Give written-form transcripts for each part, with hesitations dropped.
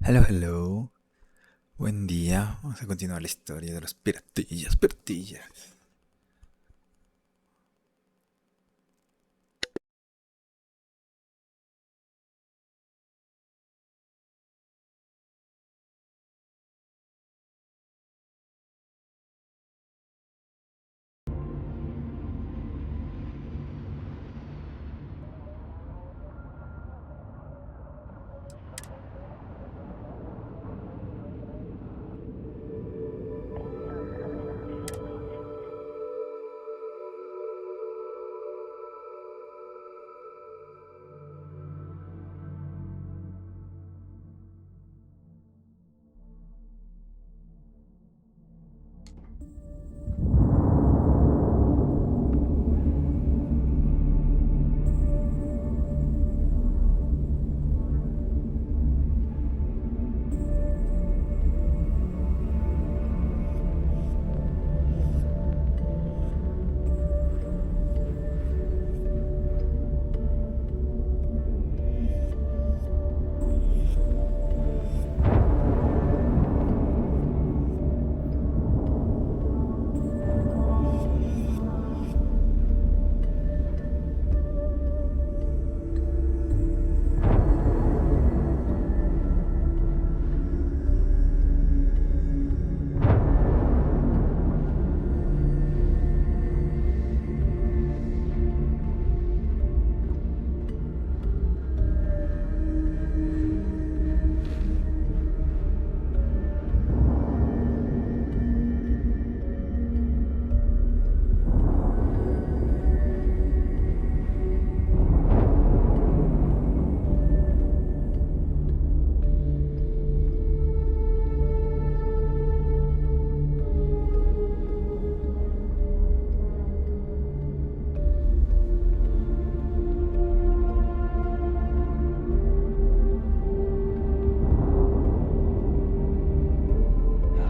Hello, hello. Buen día. Vamos a continuar la historia de los piratillas.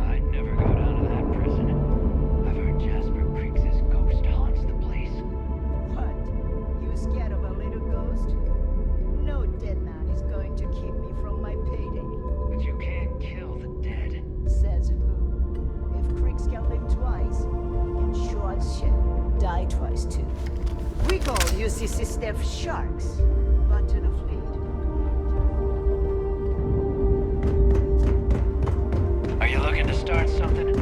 I'd never go down to that prison. I've heard Jasper Creeks' ghost haunts the place. What? You scared of a little ghost? No dead man is going to keep me from my payday. But you can't kill the dead. Says who? If Creeks can live twice, he can sure as shit die twice too. We call UCC Steph sharks. But to the fleet. Are you looking to start something?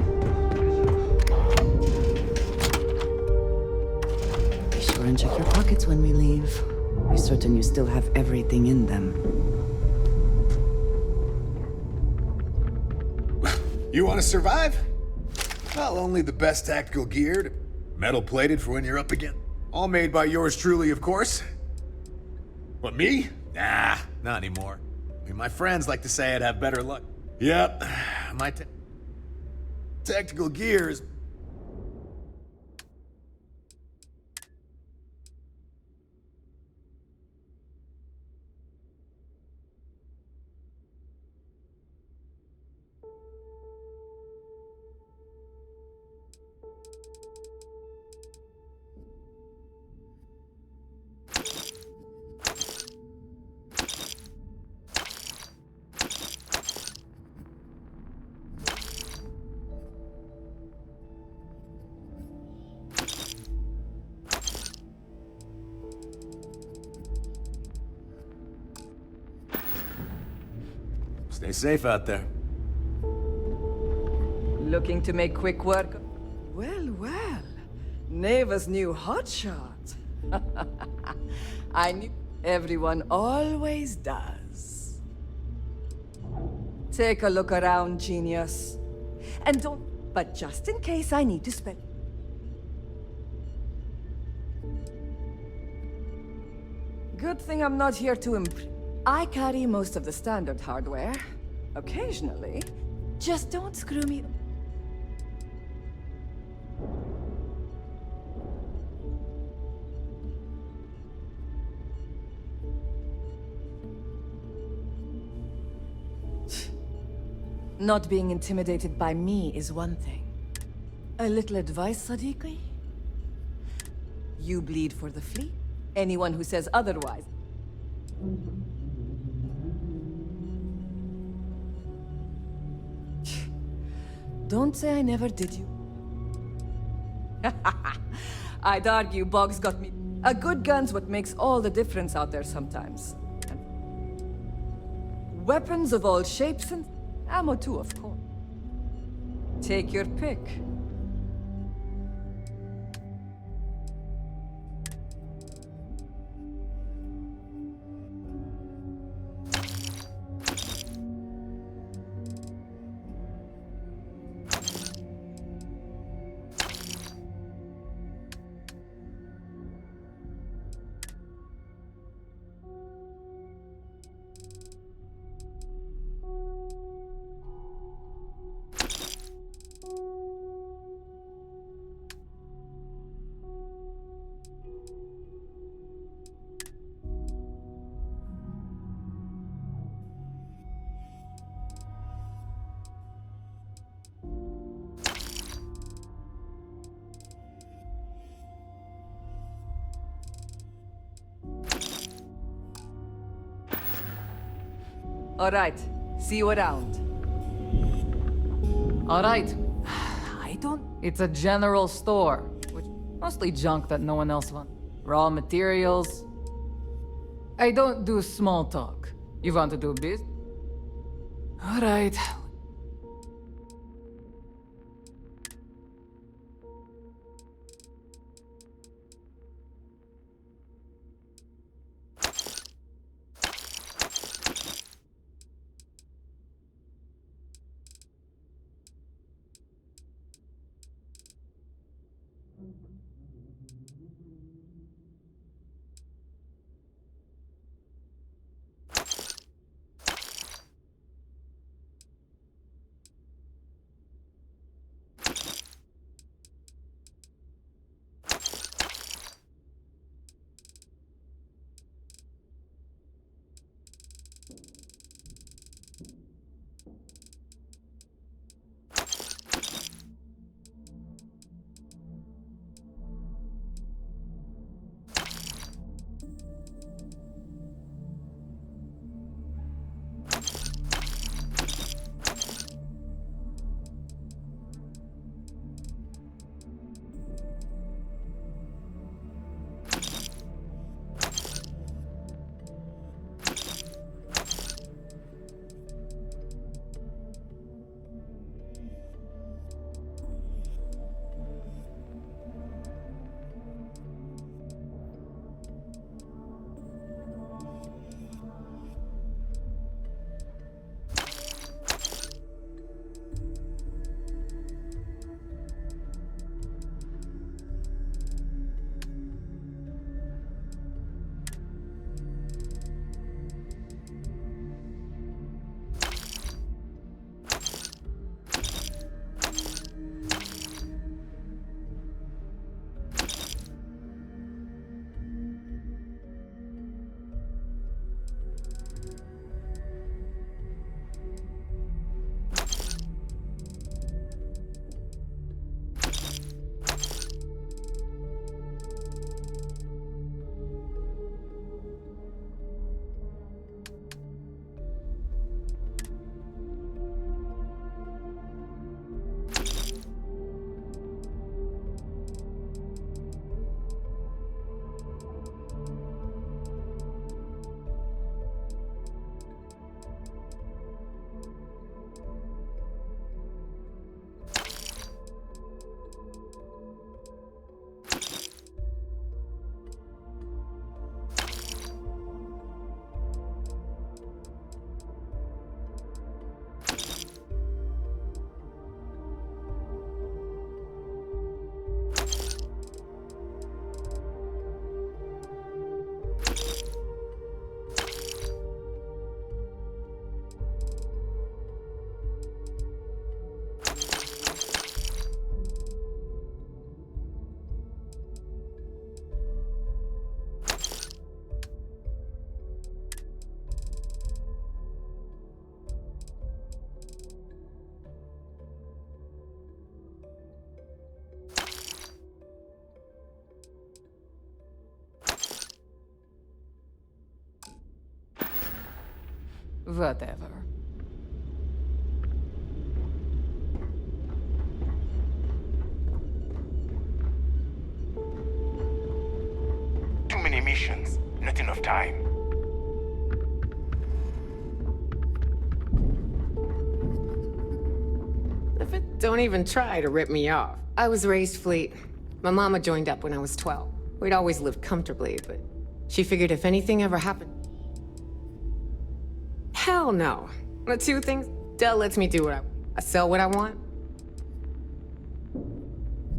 Be sure and check your pockets when we leave. Be certain you still have everything in them. You want to survive? Well, only the best tactical geared, metal plated for when you're up again. All made by yours truly, of course. What, me? Nah, not anymore. I mean, my friends like to say I'd have better luck. Yep, my tactical gear is... Stay safe out there. Looking to make quick work? Well, well. Neva's new hotshot. I knew everyone always does. Take a look around, genius. And don't... But just in case I need to spend... Good thing I'm not here to I carry most of the standard hardware. Occasionally. Just don't screw me... Not being intimidated by me is one thing. A little advice, Sadiqi? You bleed for the fleet. Anyone who says otherwise... Don't say I never did you. I'd argue Boggs got me. A good gun's what makes all the difference out there sometimes. And weapons of all shapes and ammo too, of course. Take your pick. All right, see you around. All right. I don't... It's a general store, which mostly junk that no one else wants. Raw materials. I don't do small talk. You want to do business? All right. Whatever. many missions, not enough time. Don't even try to rip me off. I was raised fleet. My mama joined up when I was 12. We'd always lived comfortably, but she figured if anything ever happened... Hell no. The two things, Del lets me do what I sell what I want.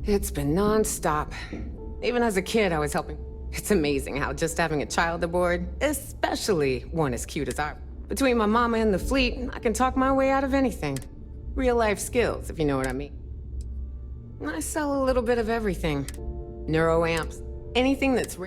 It's been non-stop. Even as a kid, I was helping. It's amazing how just having a child aboard, especially one as cute as I, between my mama and the fleet, I can talk my way out of anything. Real-life skills, if you know what I mean. I sell a little bit of everything. Neuroamps, anything that's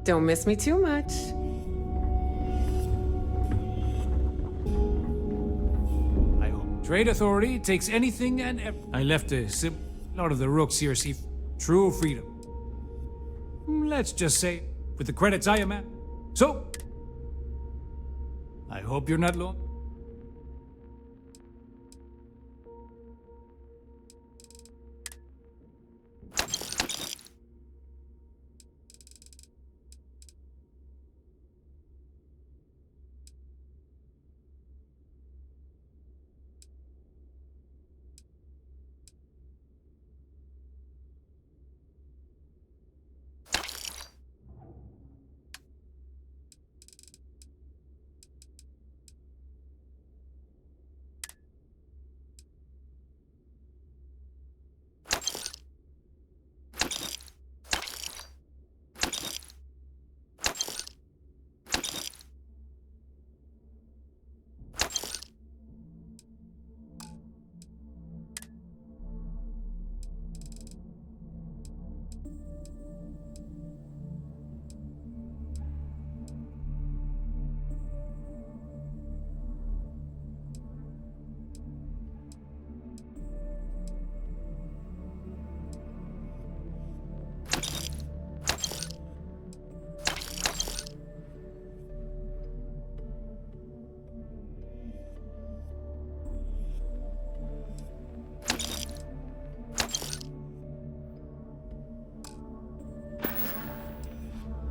Don't miss me too much. I hope Trade Authority takes anything and I left a lot of the rooks here see true freedom. Let's just say, with the credits I am at. So, I hope you're not lonely.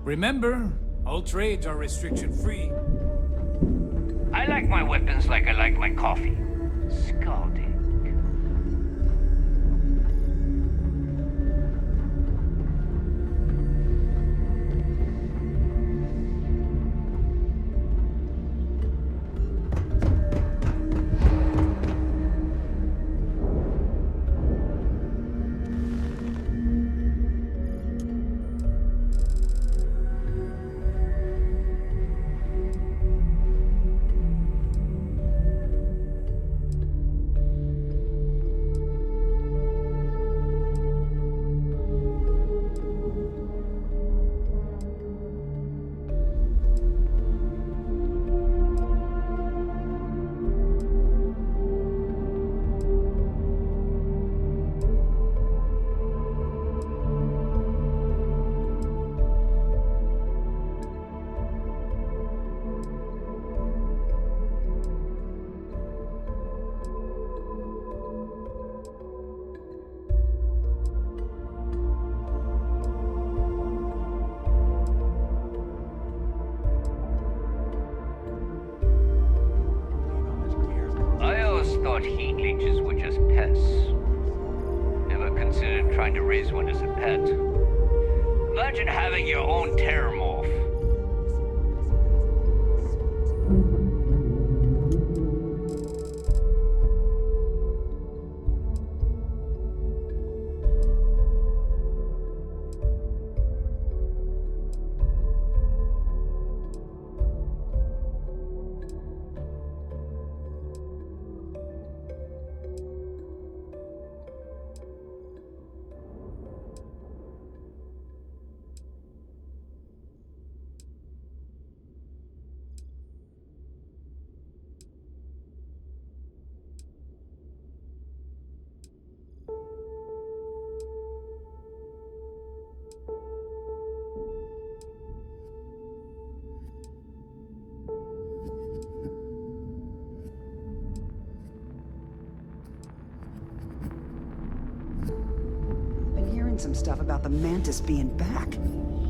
Remember, all trades are restriction-free. I like my weapons like I like my coffee. Scalding. thought heat leeches were just pests. Never considered trying to raise one as a pet. Imagine having your own terramorph. Been hearing some stuff about the Mantis being back.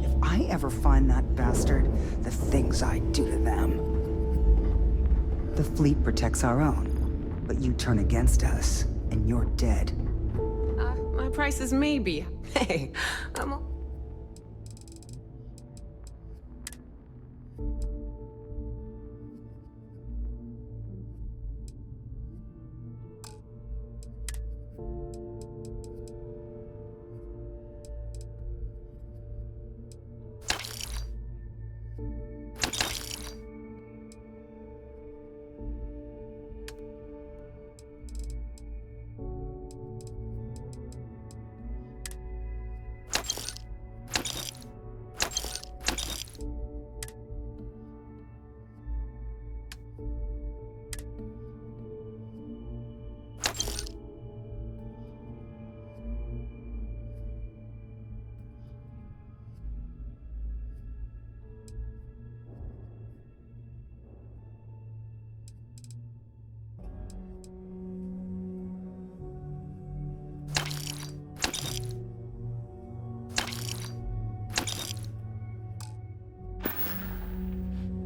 If I ever find that bastard, the things I do to them. The fleet protects our own, but you turn against us, and you're dead. My price is maybe. Hey, I'm...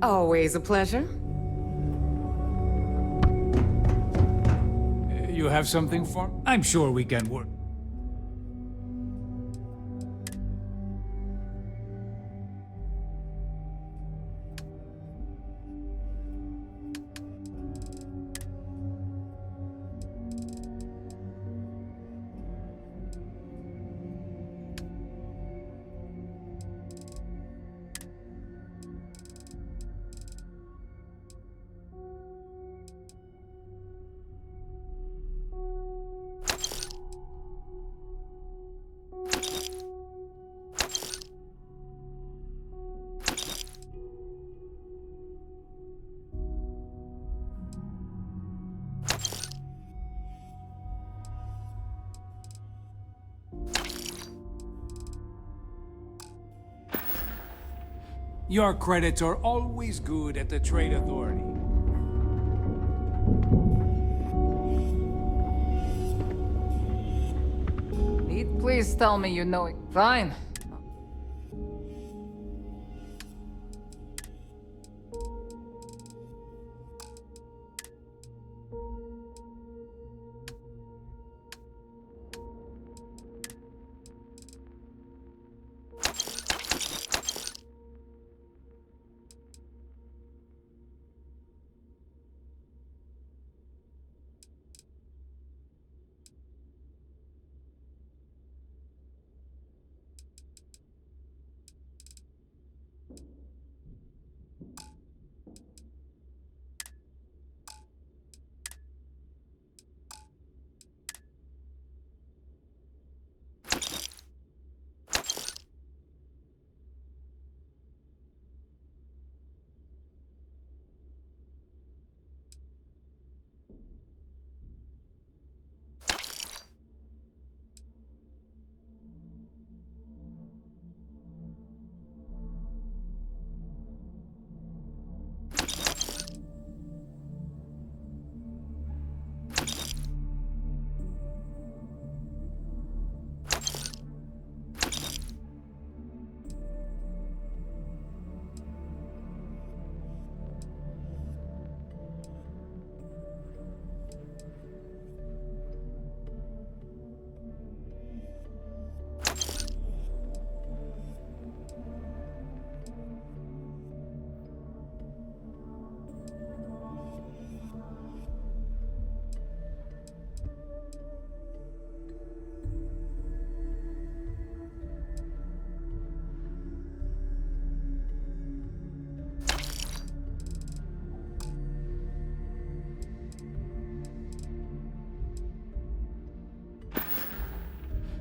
Always a pleasure. You have something for me? I'm sure we can work. Your credits are always good at the Trade Authority. Pete, please tell me you know it. Fine.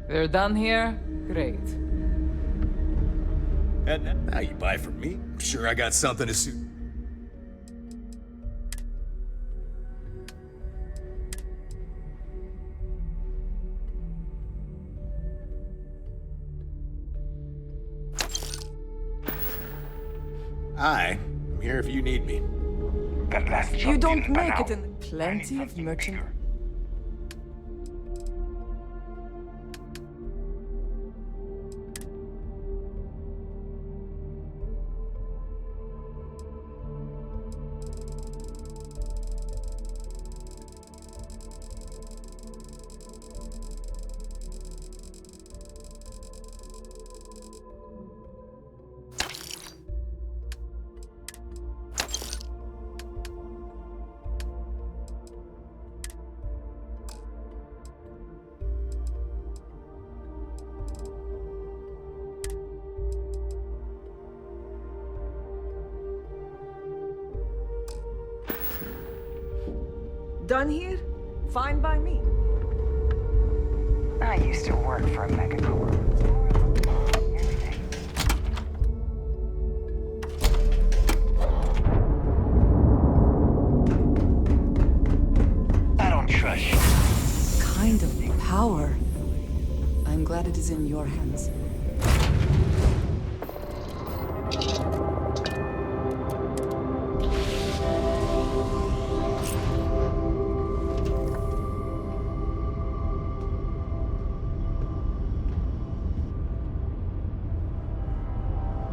They're done here? Great. And now you buy from me. I'm sure I got something to suit. I'm here if you need me. That last You job don't didn't pan make out. it in I need plenty of something merchant. bigger. Done here? Fine by me. I used to work for a megacorp. Everything. I don't trust you. Kind of power. I'm glad it is in your hands.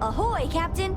Ahoy, Captain!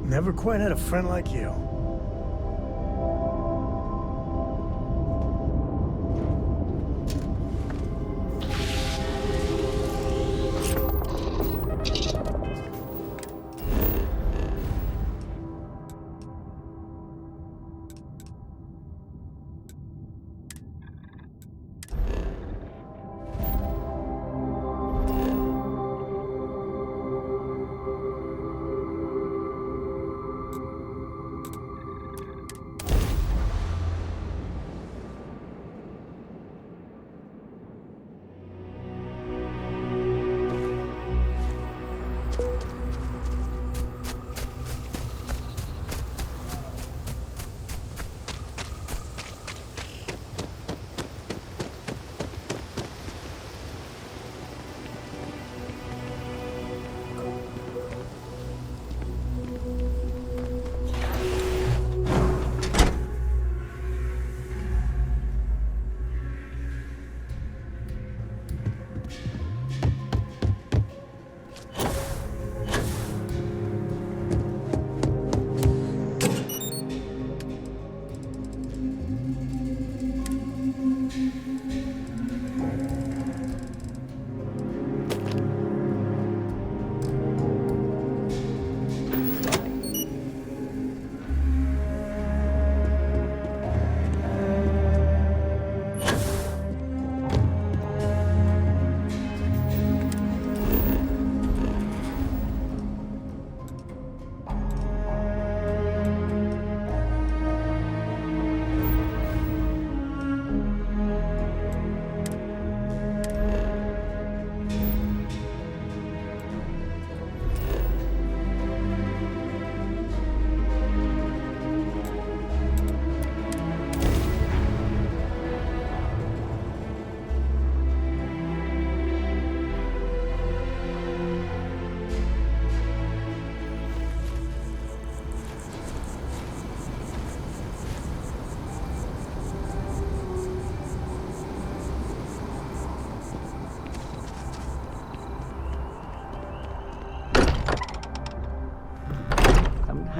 Never quite had a friend like you.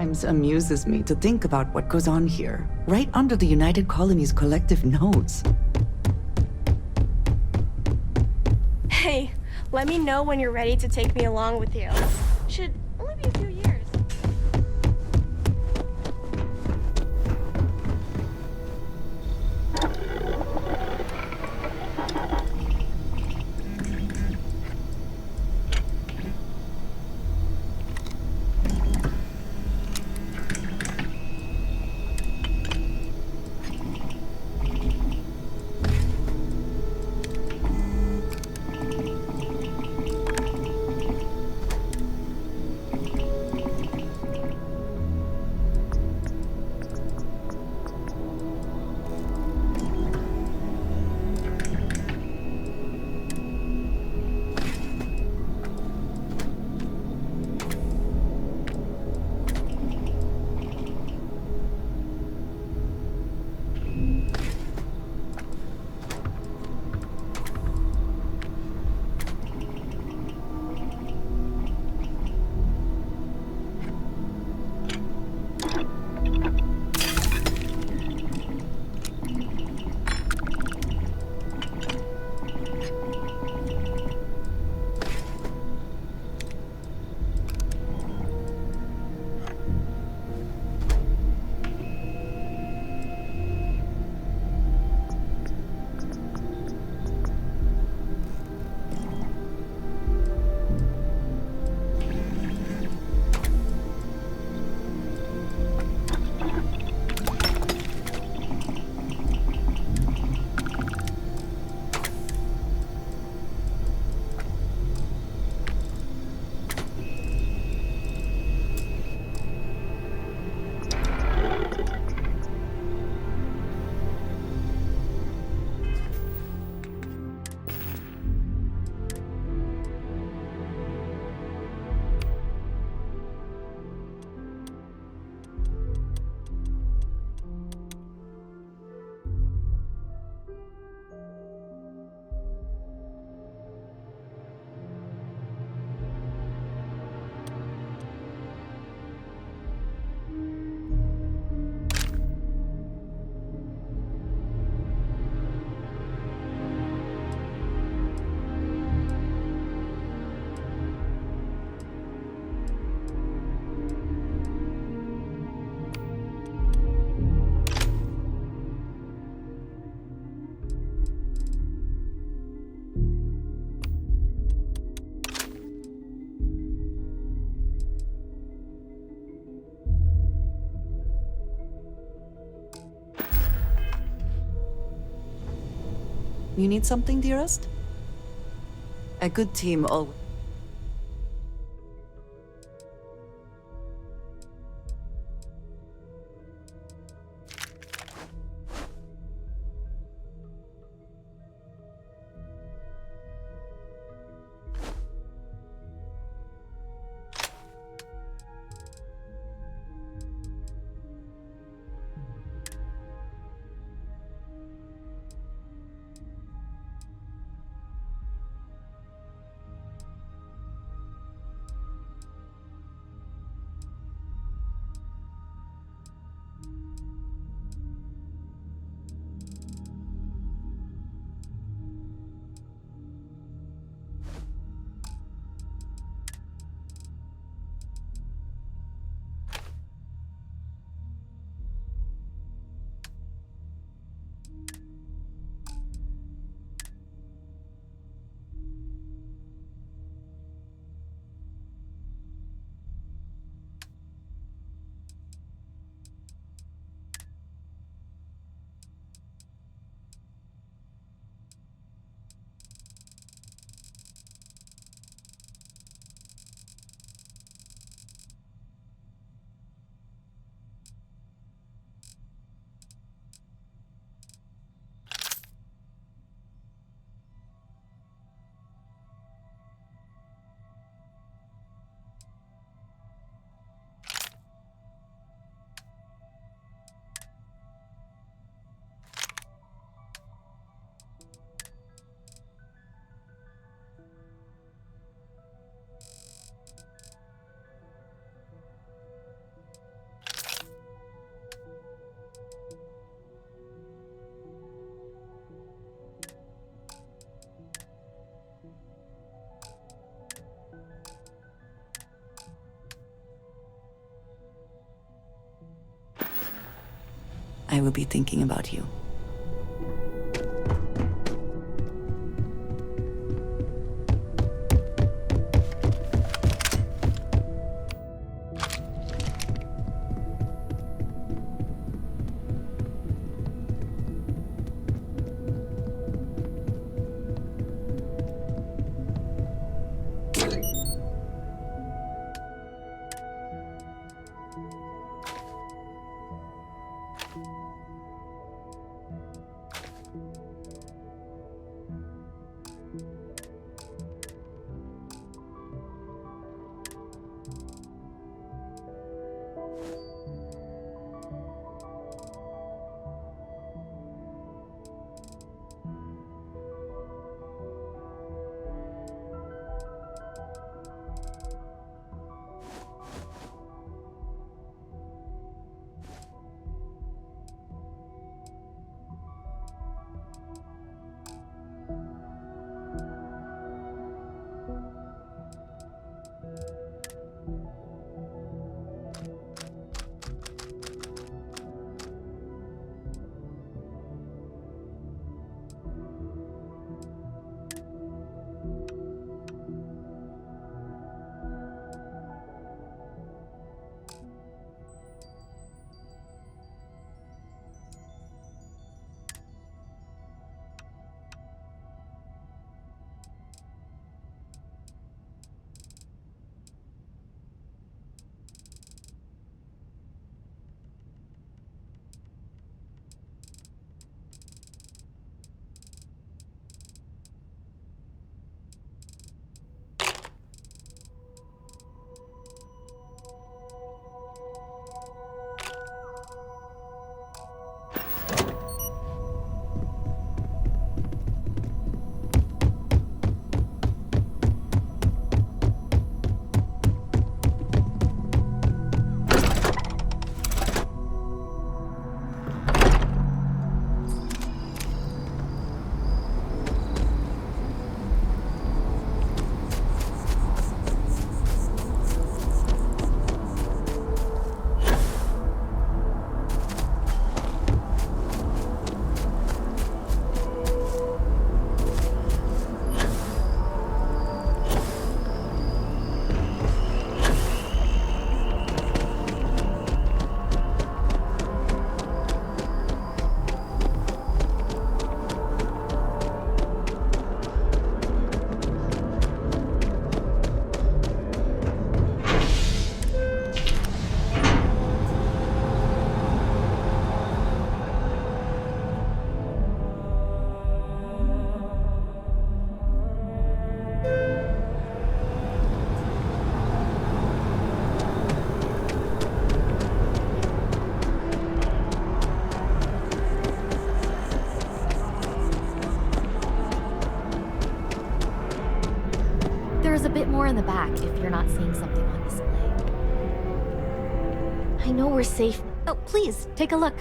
sometimes amuses me to think about what goes on here, right under the United Colony's collective nose. Hey, let me know when you're ready to take me along with you. Should only be a few years. You need something, dearest? A good team always. I will be thinking about you. There's a bit more in the back if you're not seeing something on display. I know we're safe. Oh, please, take a look.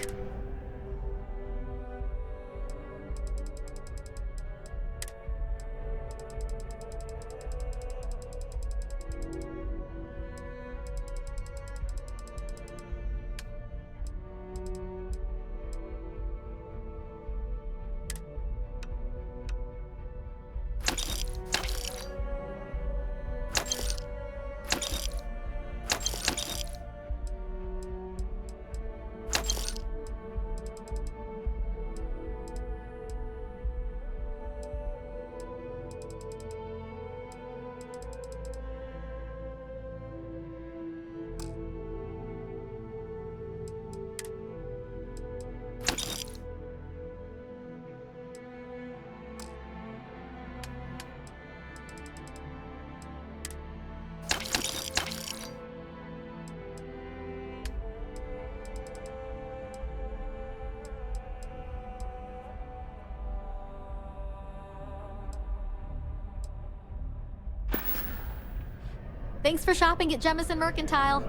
Thanks for shopping at Jemison Mercantile.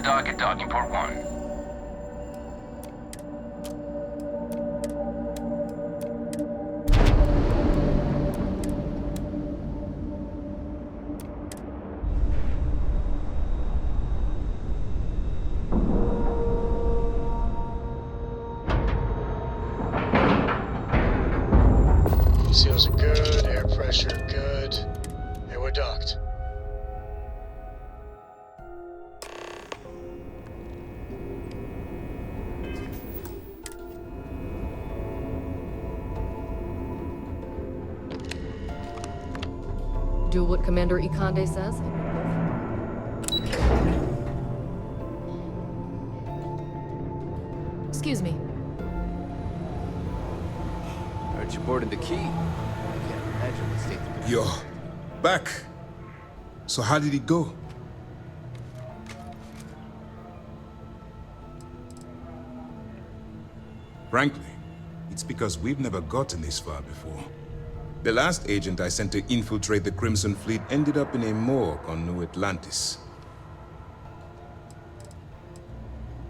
dock at docking port 1. Seals are good, air pressure good. Hey, we're docked. Do what Commander Ikande says. Excuse me. Heard you boarded the key. I can't imagine the state of You're back. So how did it go? Frankly, it's because we've never gotten this far before. The last agent I sent to infiltrate the Crimson Fleet ended up in a morgue on New Atlantis.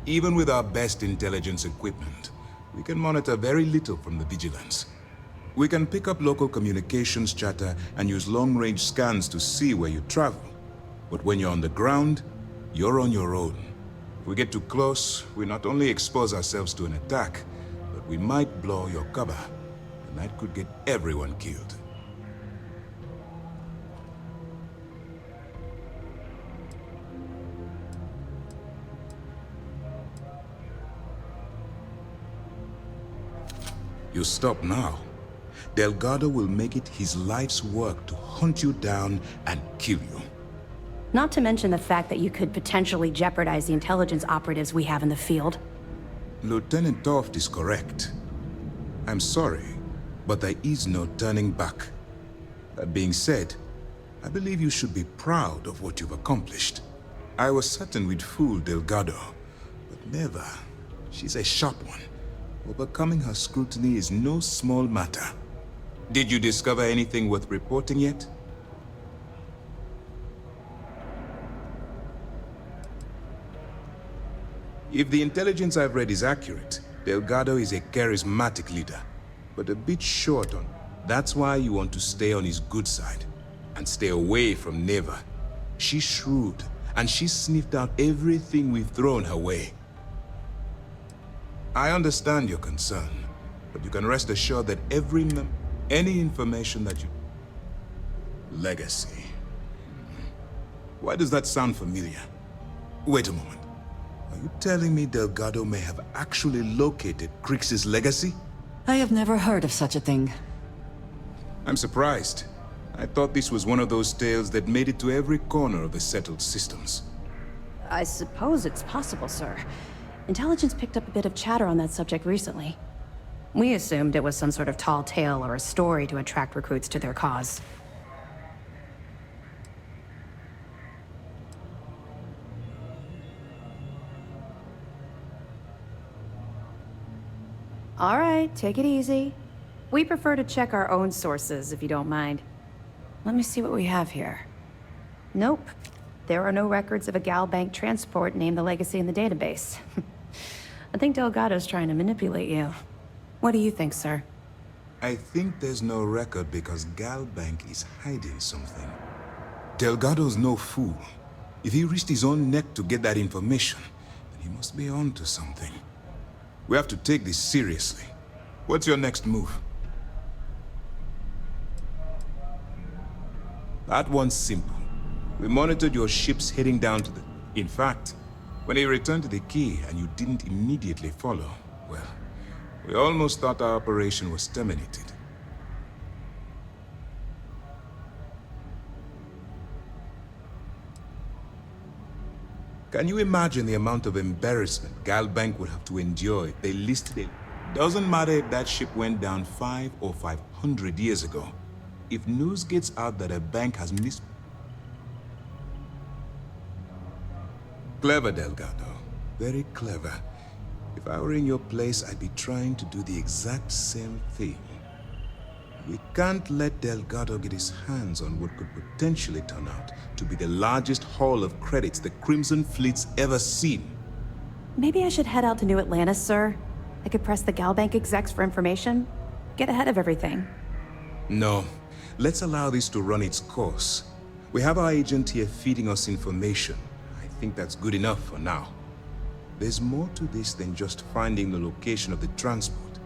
Even with our best intelligence equipment, we can monitor very little from the vigilance. We can pick up local communications chatter and use long-range scans to see where you travel. But when you're on the ground, you're on your own. If we get too close, we not only expose ourselves to an attack, but we might blow your cover. And that could get everyone killed. You stop now. Delgado will make it his life's work to hunt you down and kill you. Not to mention the fact that you could potentially jeopardize the intelligence operatives we have in the field. Lieutenant Toft is correct. I'm sorry, but there is no turning back. That being said, I believe you should be proud of what you've accomplished. I was certain we'd fool Delgado, but never. She's a sharp one. Overcoming her scrutiny is no small matter. Did you discover anything worth reporting yet? If the intelligence I've read is accurate, Delgado is a charismatic leader, but a bit short on. That's why you want to stay on his good side, and stay away from Neva. She's shrewd, and she's sniffed out everything we've thrown her way. I understand your concern, but you can rest assured that any information that you... Legacy. Why does that sound familiar? Wait a moment. Are you telling me Delgado may have actually located Crix's legacy? I have never heard of such a thing. I'm surprised. I thought this was one of those tales that made it to every corner of the settled systems. I suppose it's possible, sir. Intelligence picked up a bit of chatter on that subject recently. We assumed it was some sort of tall tale or a story to attract recruits to their cause. All right, take it easy. We prefer to check our own sources, if you don't mind. Let me see what we have here. Nope. There are no records of a Gal Bank transport named the Legacy in the database. I think Delgado's trying to manipulate you. What do you think, sir? I think there's no record because Gal Bank is hiding something. Delgado's no fool. If he risked his own neck to get that information, then he must be on to something. We have to take this seriously. What's your next move? That one's simple. We monitored your ships heading down to the... In fact, when he returned to the quay and you didn't immediately follow, well, we almost thought our operation was terminated. Can you imagine the amount of embarrassment Gal Bank would have to endure if they listed it? Doesn't matter if that ship went down 5 or 500 years ago. If news gets out that a bank has missed... Clever, Delgado. Very clever. If I were in your place, I'd be trying to do the exact same thing. We can't let Delgado get his hands on what could potentially turn out to be the largest haul of credits the Crimson Fleet's ever seen. Maybe I should head out to New Atlantis, sir. I could press the Galbank execs for information. Get ahead of everything. No. Let's allow this to run its course. We have our agent here feeding us information. I think that's good enough for now. There's more to this than just finding the location of the transport.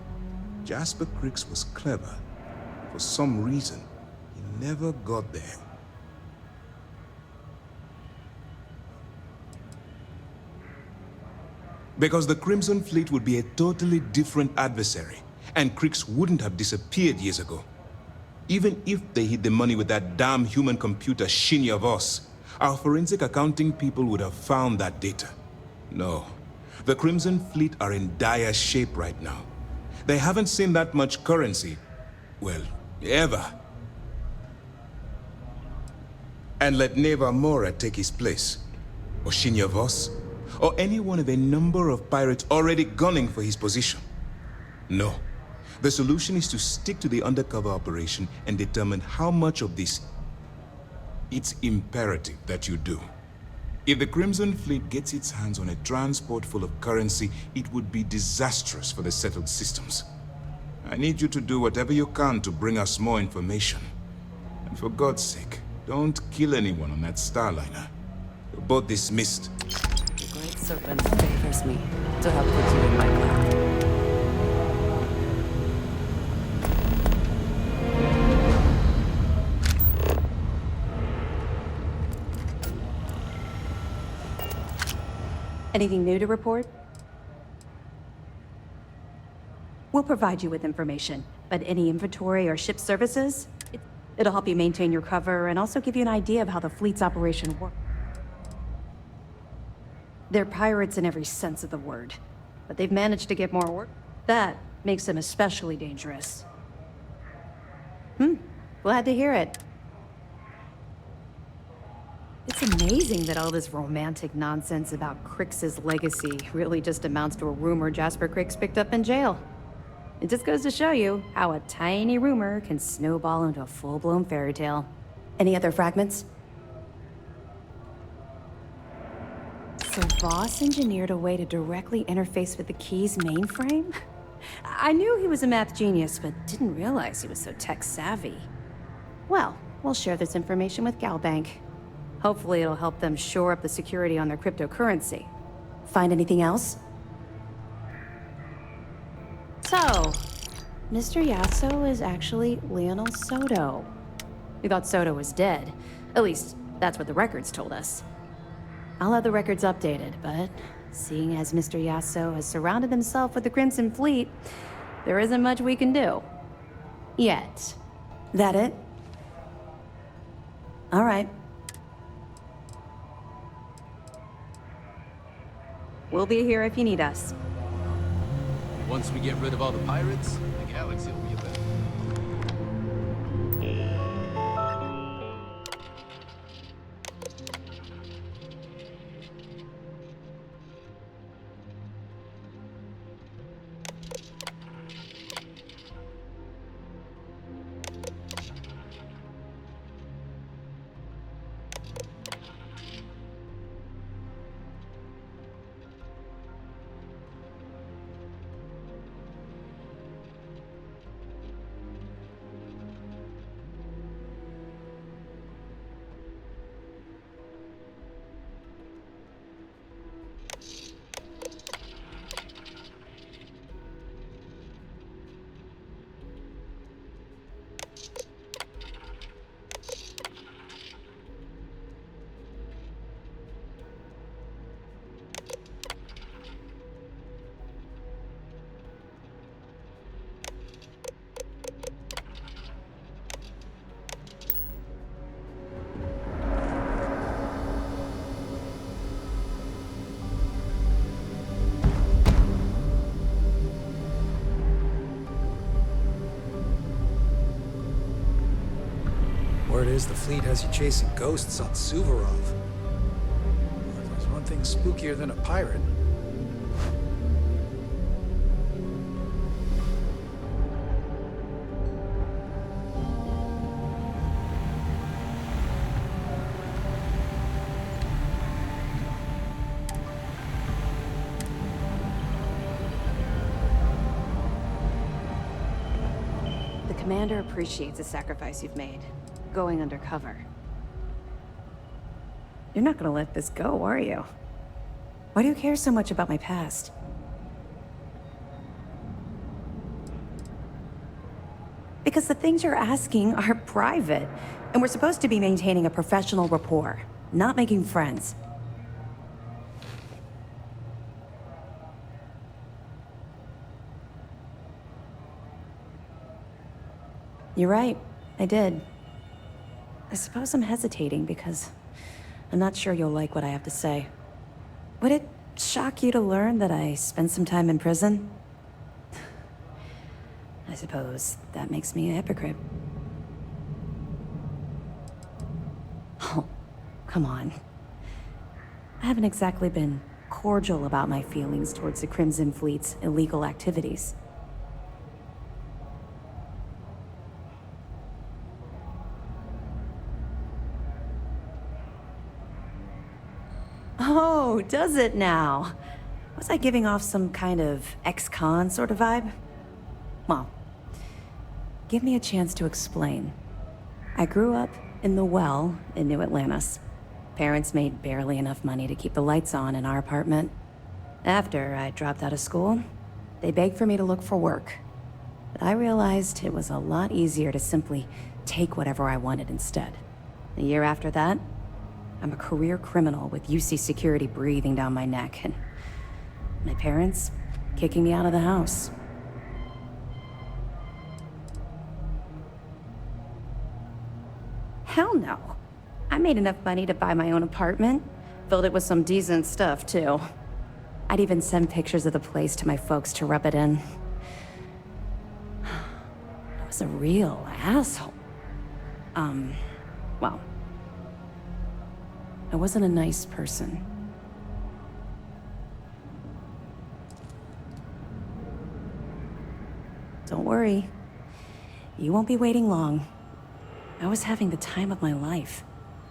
Jasper Cricks was clever. For some reason, he never got there. Because the Crimson Fleet would be a totally different adversary, and Cricks wouldn't have disappeared years ago. Even if they hid the money with that damn human computer Shinny of us, our forensic accounting people would have found that data. No, the Crimson Fleet are in dire shape right now. They haven't seen that much currency, well, ever. And let Neva Mora take his place, or Shinny of us, or any one of a number of pirates already gunning for his position. No. The solution is to stick to the undercover operation and determine how much of this. It's imperative that you do. If the Crimson Fleet gets its hands on a transport full of currency, it would be disastrous for the settled systems. I need you to do whatever you can to bring us more information. And for God's sake, don't kill anyone on that Starliner. You're both dismissed. The Great Serpent favors me to have put you in my path. Anything new to report? We'll provide you with information, but any inventory or ship services, it'll help you maintain your cover and also give you an idea of how the fleet's operation works. They're pirates in every sense of the word, but they've managed to get more work. That makes them especially dangerous. Glad to hear it. It's amazing that all this romantic nonsense about Crix's legacy really just amounts to a rumor Jasper Crix picked up in jail. It just goes to show you how a tiny rumor can snowball into a full-blown fairy tale. Any other fragments? So Voss engineered a way to directly interface with the Key's mainframe? I knew he was a math genius, but didn't realize he was so tech-savvy. Well, we'll share this information with Galbank. Hopefully it'll help them shore up the security on their cryptocurrency. Find anything else? So, Mr. Yasso is actually Lionel Soto. We thought Soto was dead. At least, that's what the records told us. I'll have the records updated, but seeing as Mr. Yasso has surrounded himself with the Crimson Fleet, there isn't much we can do. Yet. That it? All right. We'll be here if you need us. Once we get rid of all the pirates, the galaxy will be a better. Word is the fleet has you chasing ghosts on Suvorov. There's one thing spookier than a pirate. Commander appreciates the sacrifice you've made, going undercover. You're not gonna let this go, are you? Why do you care so much about my past? Because the things you're asking are private, and we're supposed to be maintaining a professional rapport, not making friends. You're right, I did. I suppose I'm hesitating because I'm not sure you'll like what I have to say. Would it shock you to learn that I spent some time in prison? I suppose that makes me a hypocrite. Oh, come on. I haven't exactly been cordial about my feelings towards the Crimson Fleet's illegal activities. Oh, does it now? Was I giving off some kind of ex-con sort of vibe? Well, give me a chance to explain. I grew up in the Well in New Atlantis. Parents made barely enough money to keep the lights on in our apartment. After I dropped out of school, they begged for me to look for work. But I realized it was a lot easier to simply take whatever I wanted instead. A year after that, I'm a career criminal with UC security breathing down my neck, and my parents kicking me out of the house. Hell no. I made enough money to buy my own apartment. Filled it with some decent stuff, too. I'd even send pictures of the place to my folks to rub it in. I was a real asshole. Well, I wasn't a nice person. Don't worry. You won't be waiting long. I was having the time of my life,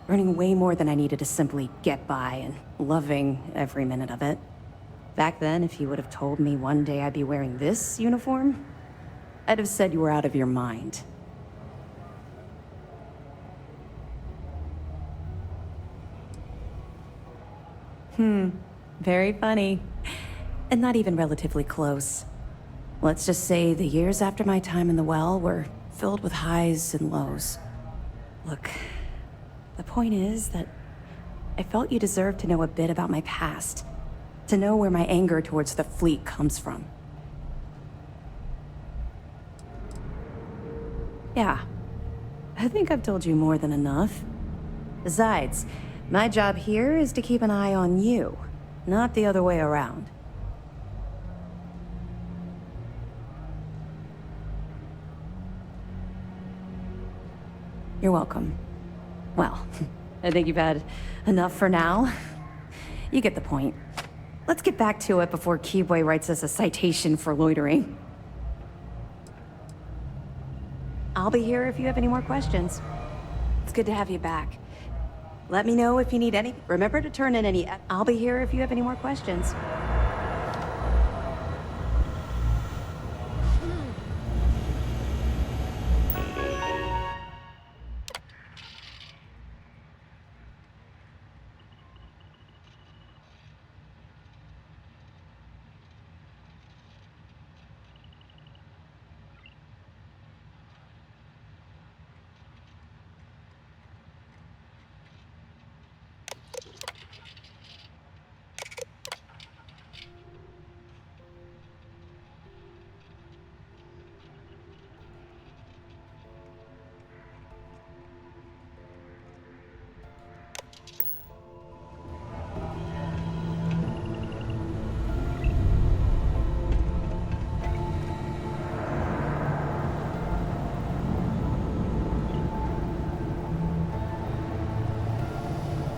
earning way more than I needed to simply get by and loving every minute of it. Back then, if you would have told me one day I'd be wearing this uniform, I'd have said you were out of your mind. Very funny. And not even relatively close. Let's just say the years after my time in the Well were filled with highs and lows. Look, the point is that I felt you deserved to know a bit about my past, to know where my anger towards the fleet comes from. Yeah, I think I've told you more than enough. Besides, my job here is to keep an eye on you, not the other way around. You're welcome. Well, I think you've had enough for now. You get the point. Let's get back to it before Keyboy writes us a citation for loitering. I'll be here if you have any more questions. It's good to have you back. Let me know if you need any. Remember to turn in any. I'll be here if you have any more questions.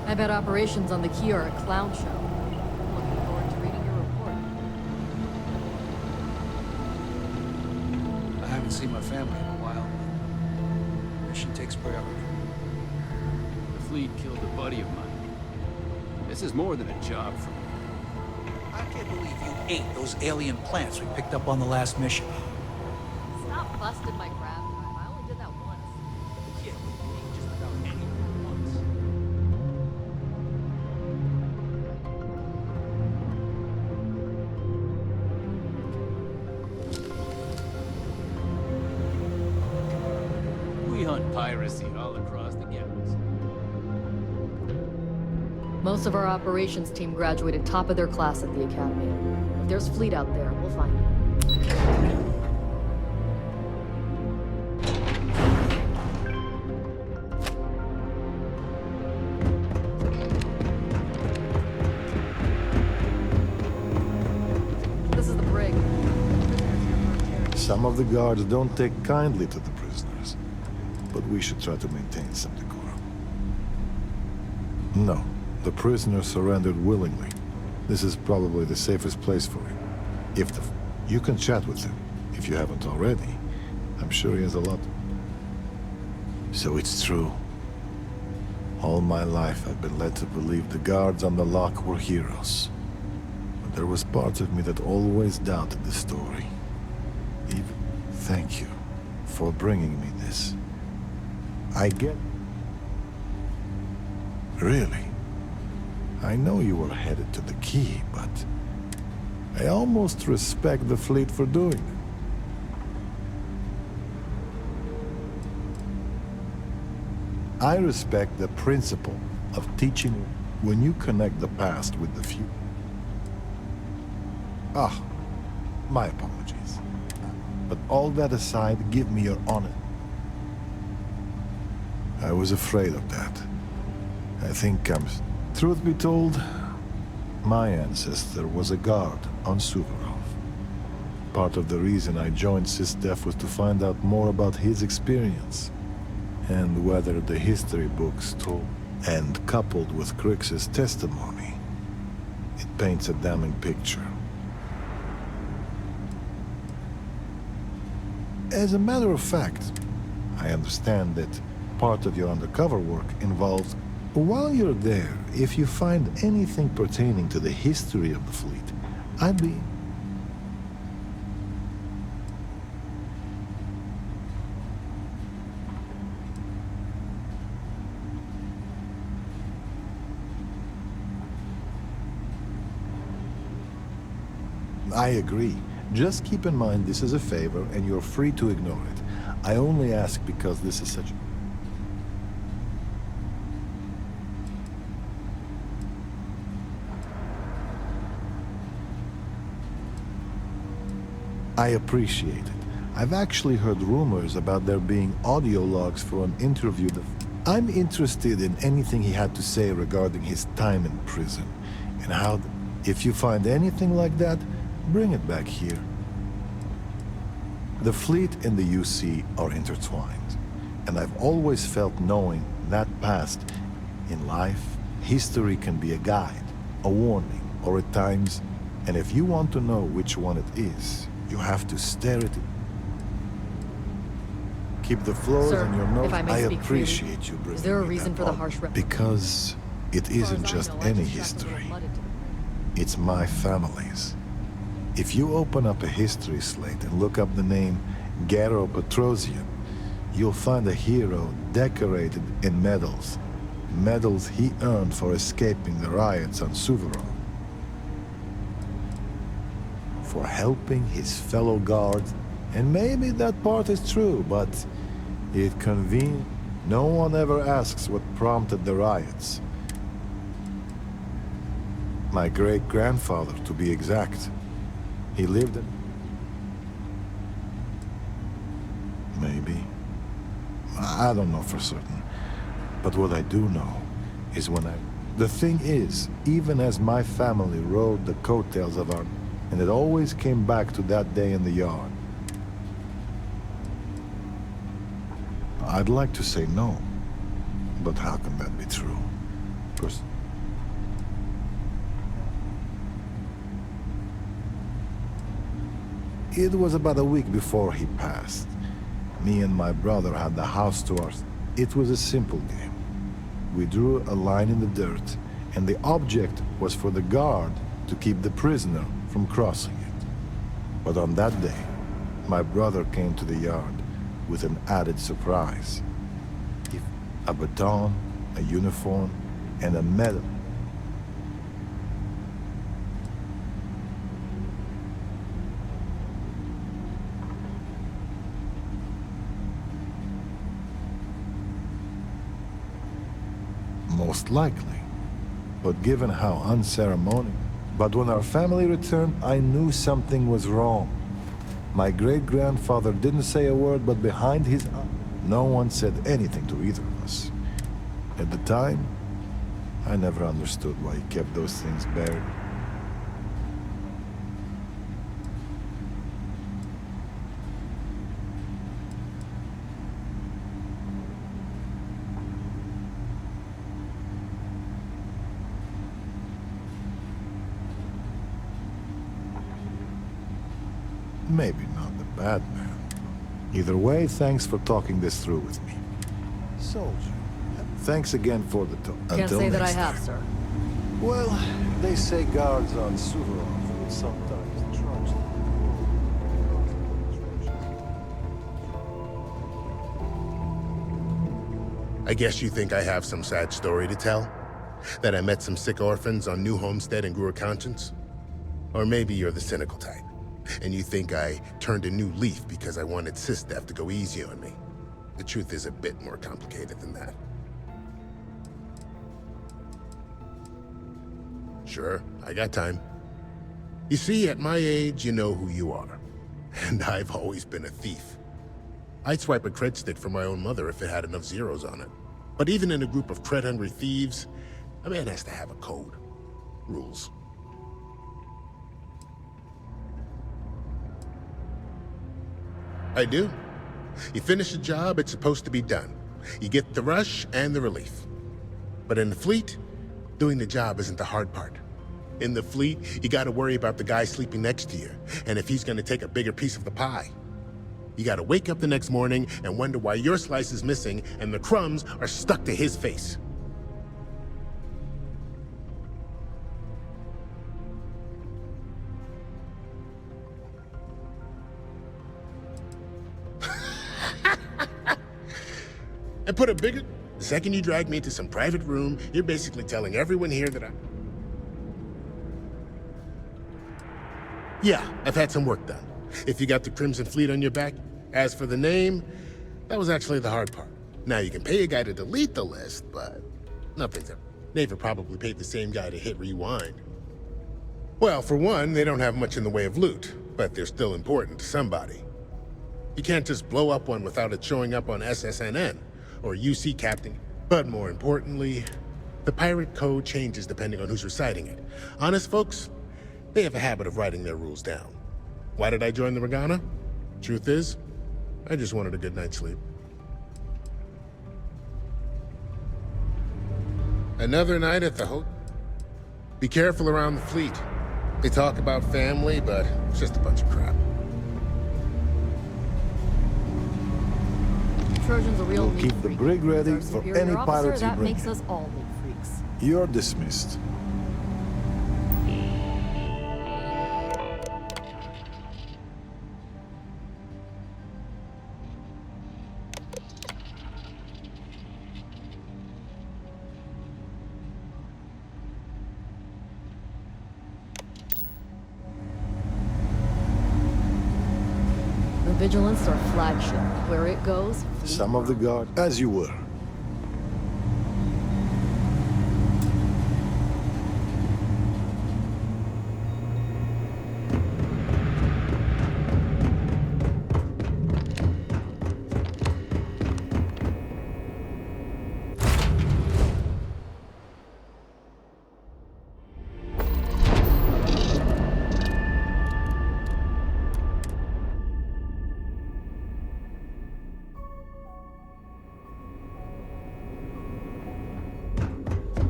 I bet operations on the key are a clown show. Looking forward to reading your report. I haven't seen my family in a while. Mission takes priority. The fleet killed a buddy of mine. This is more than a job for me. I can't believe you ate those alien plants we picked up on the last mission. Stop busting my grab. on piracy all across the galaxy. Most of our operations team graduated top of their class at the Academy. If there's fleet out there, we'll find it. This is the brig. Some of the guards don't take kindly to the prisoners, but we should try to maintain some decorum. No, the prisoner surrendered willingly. This is probably the safest place for him. You can chat with him, if you haven't already. I'm sure he has a lot. So it's true. All my life I've been led to believe the guards on the lock were heroes. But there was part of me that always doubted the story. Thank you for bringing me this. Really? I know you were headed to the key, but I almost respect the fleet for doing it. I respect the principle of teaching when you connect the past with the future. My apologies. But all that aside, give me your honor. I was afraid of that. I think truth be told, my ancestor was a guard on Suvorov. Part of the reason I joined SysDef was to find out more about his experience, and whether the history books told, and coupled with Crix's testimony, it paints a damning picture. As a matter of fact, I understand that part of your undercover work involves, while you're there, if you find anything pertaining to the history of the fleet, I'd be... I agree. Just keep in mind this is a favor and you're free to ignore it. I only ask because this is such... I appreciate it. I've actually heard rumors about there being audio logs for an interview that... I'm interested in anything he had to say regarding his time in prison, and how... If you find anything like that, bring it back here. The fleet and the UC are intertwined, and I've always felt knowing that past in life, history can be a guide, a warning, or at times, and if you want to know which one it is, you have to stare at it. Keep the flows Sir, and your notes. if I may I speak appreciate freely, you bringing is there a me reason that for the up, harsh because it isn't just any history. It's my family's. If you open up a history slate and look up the name Garo Petrosian, you'll find a hero decorated in medals. Medals he earned for escaping the riots on Suvorov. For helping his fellow guards, and maybe that part is true, but it convened. No one ever asks what prompted the riots. My great-grandfather, to be exact. He lived in... Maybe. I don't know for certain. But what I do know is when I... The thing is, even as my family rode the coattails of our... And it always came back to that day in the yard. I'd like to say no, but how can that be true? Because... It was about a week before he passed. Me and my brother had the house to ourselves. It was a simple game. We drew a line in the dirt, and the object was for the guard to keep the prisoner from crossing it. But on that day, my brother came to the yard with an added surprise. A baton, a uniform, and a medal. most likely. But given how unceremonious... But when our family returned, I knew something was wrong. My great-grandfather didn't say a word, but behind his eye, no one said anything to either of us. At the time, I never understood why he kept those things buried. Maybe not the bad man. Either way, thanks for talking this through with me. Soldier, thanks again for the talk. Can't say that I have, sir. Well, they say guards on Suvorov will sometimes trudge. I guess you think I have some sad story to tell? That I met some sick orphans on New Homestead and grew a conscience? Or maybe you're the cynical type, and you think I turned a new leaf because I wanted SysDef to go easy on me. The truth is a bit more complicated than that. Sure, I got time. You see, at my age, you know who you are. And I've always been a thief. I'd swipe a cred stick for my own mother if it had enough zeros on it. But even in a group of cred-hungry thieves, a man has to have a code. Rules. I do. You finish a job, it's supposed to be done. You get the rush and the relief. But in the fleet, doing the job isn't the hard part. In the fleet, you gotta worry about the guy sleeping next to you, and if he's gonna take a bigger piece of the pie. You gotta wake up the next morning and wonder why your slice is missing and the crumbs are stuck to his face. And put a bigger... The second you drag me into some private room, you're basically telling everyone here that Yeah, I've had some work done. If you got the Crimson Fleet on your back. As for the name, that was actually the hard part. Now you can pay a guy to delete the list, but nothing's ever... Neva probably paid the same guy to hit rewind. Well, for one, they don't have much in the way of loot, but they're still important to somebody. You can't just blow up one without it showing up on SSNN. Or UC Captain. But more importantly, the pirate code changes depending on who's reciting it. Honest folks, they have a habit of writing their rules down. Why did I join the Regana? Truth is, I just wanted a good night's sleep. Another night at the hotel. Be careful around the fleet. They talk about family, but it's just a bunch of crap. Trojan's a real We'll keep the brig ready for any pirates you that bring. makes us all neat freaks. You're dismissed. Vigilance, our flagship. Where it goes, Some of the guard, as you were.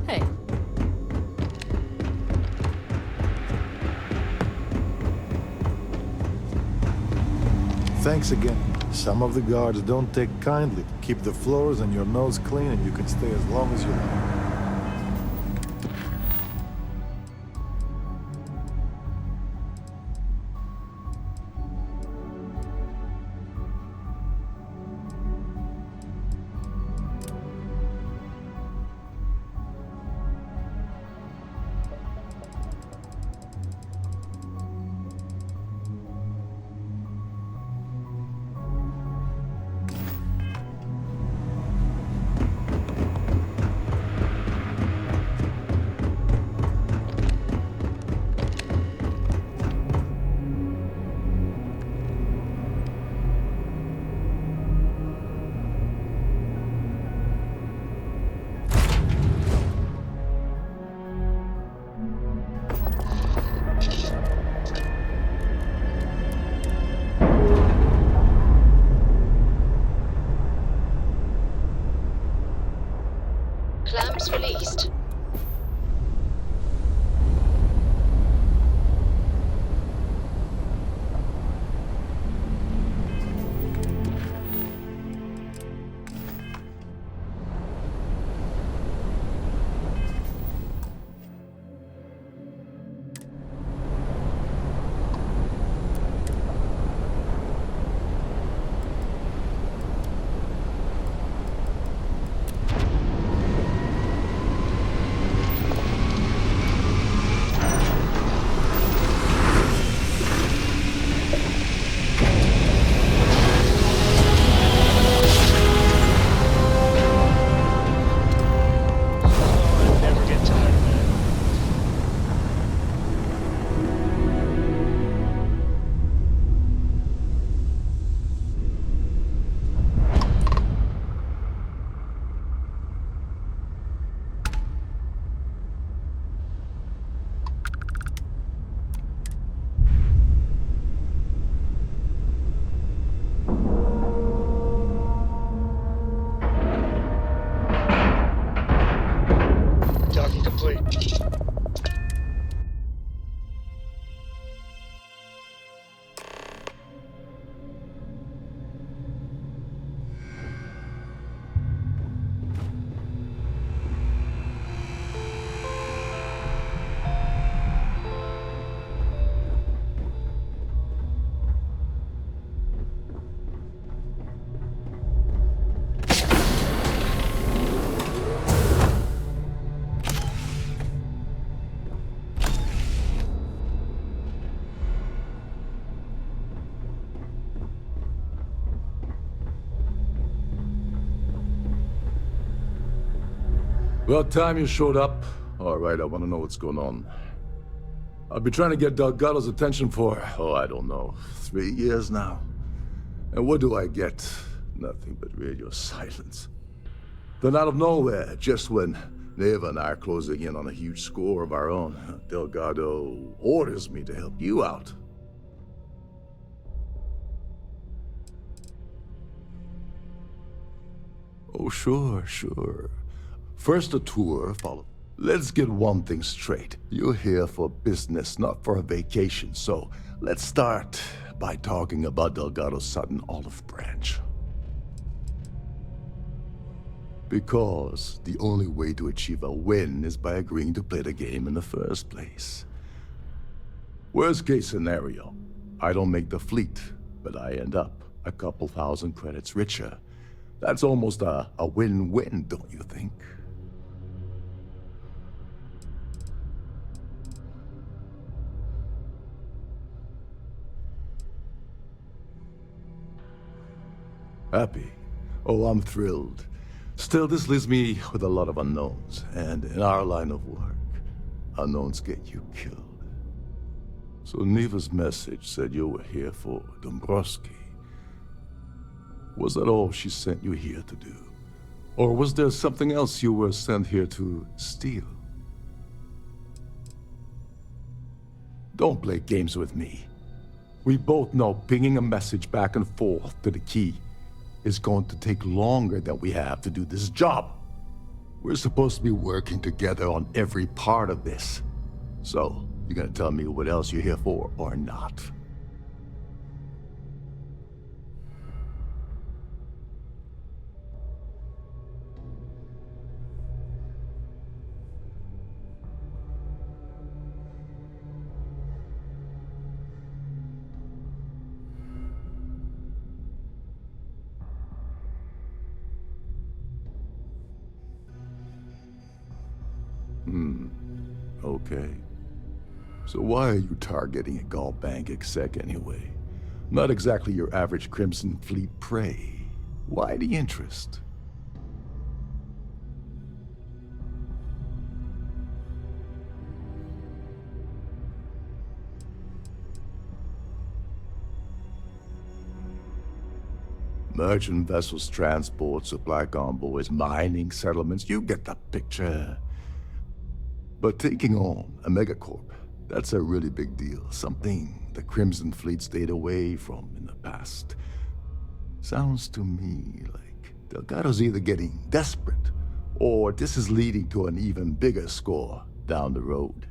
Hey. Thanks again. Some of the guards don't take kindly. Keep the floors and your nose clean and you can stay as long as you like. About time you showed up. All right, I want to know what's going on. I've been trying to get Delgado's attention for, I don't know, 3 years now. And what do I get? Nothing but radio silence. Then out of nowhere, just when Neva and I are closing in on a huge score of our own, Delgado orders me to help you out. Oh, sure. First a tour, followed. Let's get one thing straight. You're here for business, not for a vacation, so let's start by talking about Delgado's sudden olive branch. Because the only way to achieve a win is by agreeing to play the game in the first place. Worst case scenario, I don't make the fleet, but I end up a couple thousand credits richer. That's almost a win-win, don't you think? Happy? Oh, I'm thrilled. Still, this leaves me with a lot of unknowns, and in our line of work, unknowns get you killed. So Neva's message said you were here for Dombrowski. Was that all she sent you here to do? Or was there something else you were sent here to steal? Don't play games with me. We both know pinging a message back and forth to the key is going to take longer than we have to do this job. We're supposed to be working together on every part of this. So, you gonna tell me what else you're here for or not? Okay. So why are you targeting a Gall Bank exec anyway? Not exactly your average Crimson Fleet prey. Why the interest? Merchant vessels, transport, supply convoys, mining settlements, you get the picture. But taking on a megacorp, that's a really big deal. Something the Crimson Fleet stayed away from in the past. Sounds to me like Delgado's either getting desperate, or this is leading to an even bigger score down the road.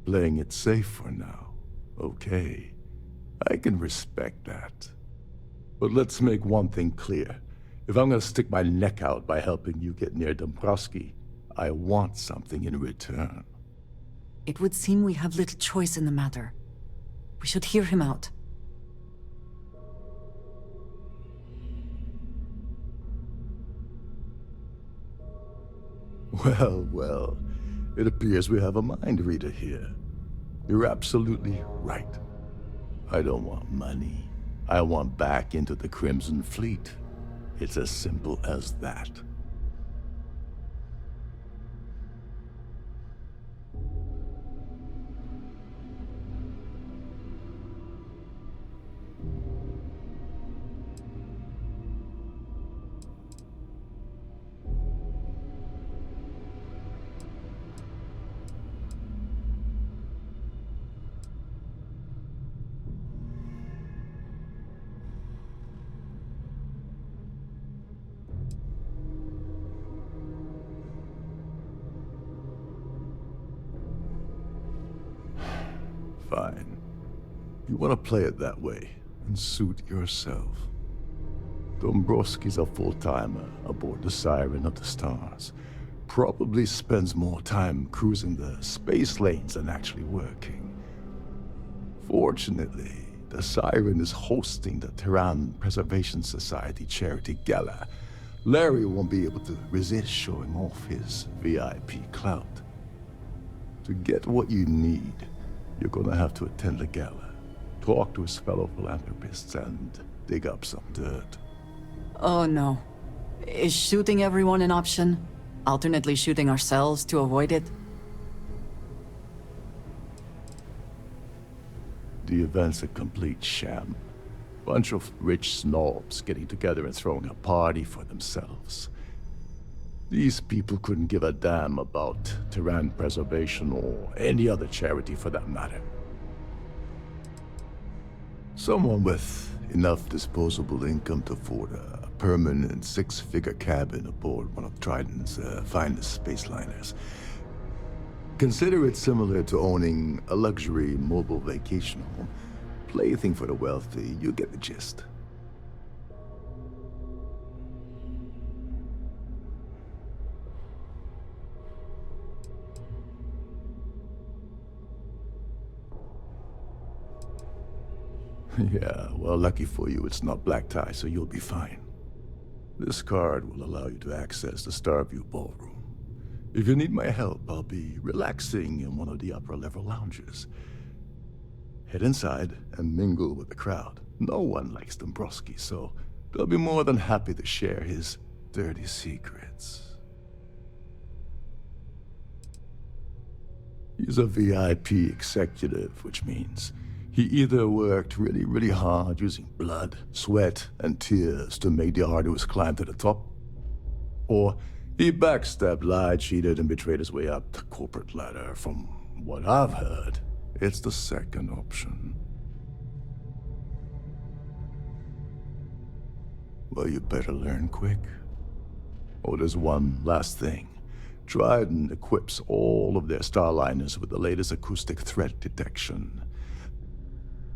Playing it safe for now. Okay. I can respect that. But let's make one thing clear. If I'm gonna stick my neck out by helping you get near Dombrowski, I want something in return. It would seem we have little choice in the matter. We should hear him out. Well, it appears we have a mind reader here. You're absolutely right. I don't want money. I want back into the Crimson Fleet. It's as simple as that. Fine. You want to play it that way, and suit yourself. Dombrowski's a full-timer aboard the Siren of the Stars. Probably spends more time cruising the space lanes than actually working. Fortunately, the Siren is hosting the Tehran Preservation Society charity gala. Larry won't be able to resist showing off his VIP clout. To get what you need, You're gonna have to attend the gala, talk to his fellow philanthropists, and dig up some dirt. Oh no. Is shooting everyone an option? Alternately shooting ourselves to avoid it? The event's a complete sham. Bunch of rich snobs getting together and throwing a party for themselves. These people couldn't give a damn about Terran preservation or any other charity for that matter. Someone with enough disposable income to afford a permanent six-figure cabin aboard one of Triton's finest spaceliners. Consider it similar to owning a luxury mobile vacation home. Plaything for the wealthy, you get the gist. Yeah, well, lucky for you, it's not black tie, so you'll be fine. This card will allow you to access the Starfield ballroom. If you need my help, I'll be relaxing in one of the upper-level lounges. Head inside and mingle with the crowd. No one likes Dombrowski, so they'll be more than happy to share his dirty secrets. He's a VIP executive, which means he either worked really hard using blood, sweat, and tears to make the arduous climb to the top, or he backstabbed, lied, cheated, and betrayed his way up the corporate ladder. From what I've heard, it's the second option. Well, you better learn quick. Oh, there's one last thing. Trident equips all of their starliners with the latest acoustic threat detection.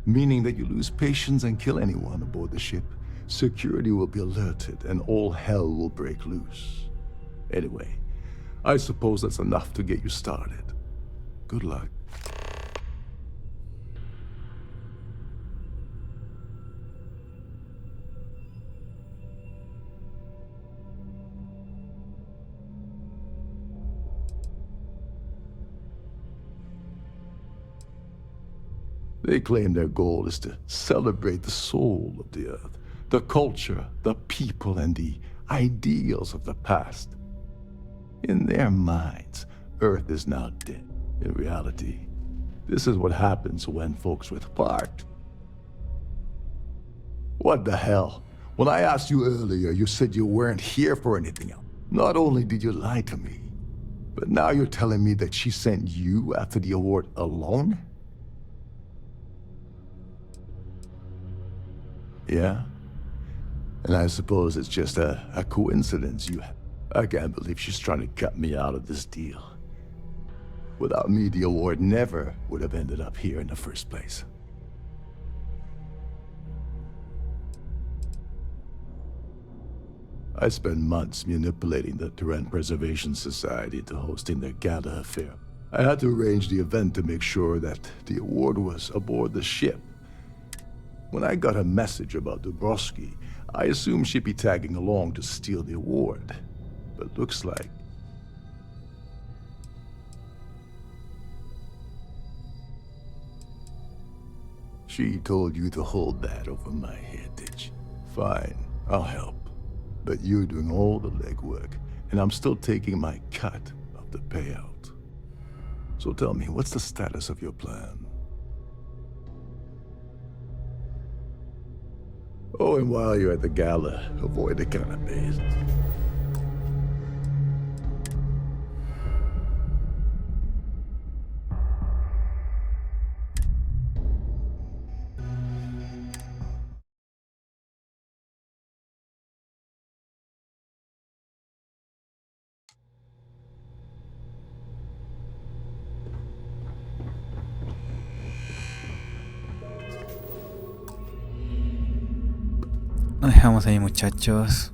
Meaning that you lose patience and kill anyone aboard the ship, security will be alerted and all hell will break loose. Anyway, I suppose that's enough to get you started. Good luck. They claim their goal is to celebrate the soul of the Earth, the culture, the people, and the ideals of the past. In their minds, Earth is now dead. In reality, this is what happens when folks with PARTE. What the hell? When I asked you earlier, you said you weren't here for anything else. Not only did you lie to me, but now you're telling me that she sent you after the award alone? Yeah? And I suppose it's just a coincidence I can't believe she's trying to cut me out of this deal. Without me, the award never would have ended up here in the first place. I spent months manipulating the Terran Preservation Society into hosting their gala affair. I had to arrange the event to make sure that the award was aboard the ship. When I got a message about Dombrowski, I assumed she'd be tagging along to steal the award. But looks like... she told you to hold that over my head, did she? Fine, I'll help. But you're doing all the legwork, and I'm still taking my cut of the payout. So tell me, what's the status of your plan? Oh, and while you're at the gala, avoid the cannabis. Nos dejamos ahí, muchachos.